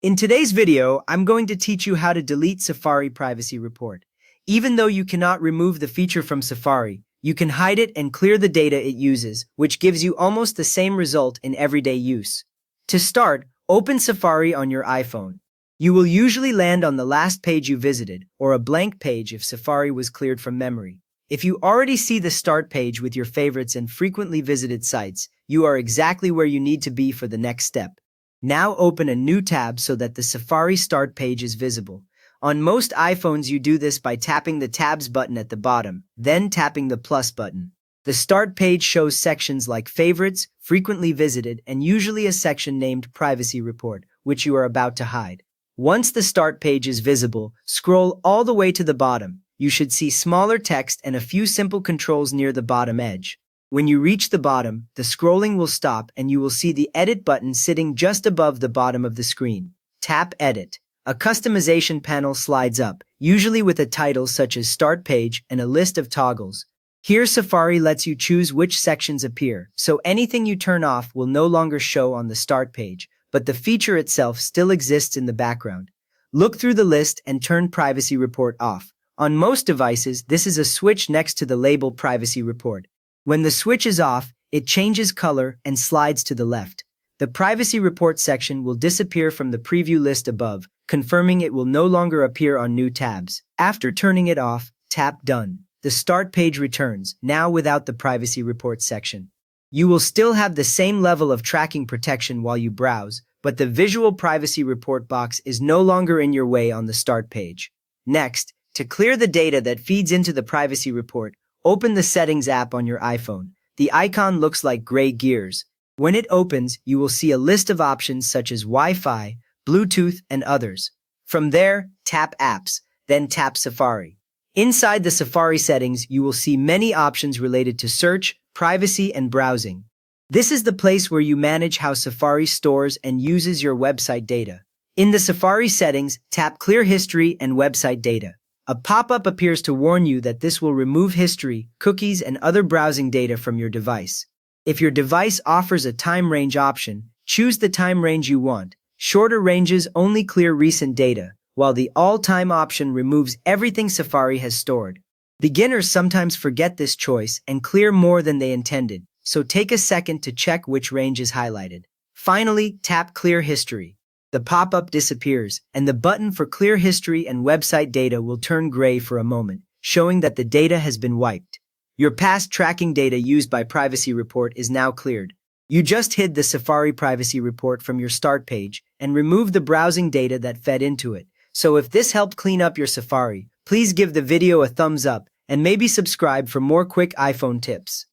In today's video, I'm going to teach you how to delete Safari Privacy Report. Even though you cannot remove the feature from Safari, you can hide it and clear the data it uses, which gives you almost the same result in everyday use. To start, open Safari on your iPhone. You will usually land on the last page you visited, or a blank page if Safari was cleared from memory. If you already see the start page with your favorites and frequently visited sites, you are exactly where you need to be for the next step. Now open a new tab so that the Safari start page is visible. On most iPhones, you do this by tapping the Tabs button at the bottom, then tapping the plus button. The start page shows sections like Favorites, Frequently Visited, and usually a section named Privacy Report, which you are about to hide. Once the start page is visible, scroll all the way to the bottom. You should see smaller text and a few simple controls near the bottom edge. When you reach the bottom, the scrolling will stop and you will see the Edit button sitting just above the bottom of the screen. Tap Edit. A customization panel slides up, usually with a title such as Start Page and a list of toggles. Here Safari lets you choose which sections appear, so anything you turn off will no longer show on the start page, but the feature itself still exists in the background. Look through the list and turn Privacy Report off. On most devices, this is a switch next to the label Privacy Report. When the switch is off, it changes color and slides to the left. The Privacy Report section will disappear from the preview list above, confirming it will no longer appear on new tabs. After turning it off, tap Done. The start page returns, now without the Privacy Report section. You will still have the same level of tracking protection while you browse, but the visual Privacy Report box is no longer in your way on the start page. Next, to clear the data that feeds into the Privacy Report, open the Settings app on your iPhone. The icon looks like gray gears. When it opens, you will see a list of options such as Wi-Fi, Bluetooth, and others. From there, tap Apps, then tap Safari. Inside the Safari settings, you will see many options related to search, privacy, and browsing. This is the place where you manage how Safari stores and uses your website data. In the Safari settings, tap Clear History and Website Data. A pop-up appears to warn you that this will remove history, cookies, and other browsing data from your device. If your device offers a time range option, choose the time range you want. Shorter ranges only clear recent data, while the all-time option removes everything Safari has stored. Beginners sometimes forget this choice and clear more than they intended, so take a second to check which range is highlighted. Finally, tap Clear History. The pop-up disappears, and the button for Clear History and Website Data will turn gray for a moment, showing that the data has been wiped. Your past tracking data used by Privacy Report is now cleared. You just hid the Safari Privacy Report from your start page and removed the browsing data that fed into it. So if this helped clean up your Safari, please give the video a thumbs up and maybe subscribe for more quick iPhone tips.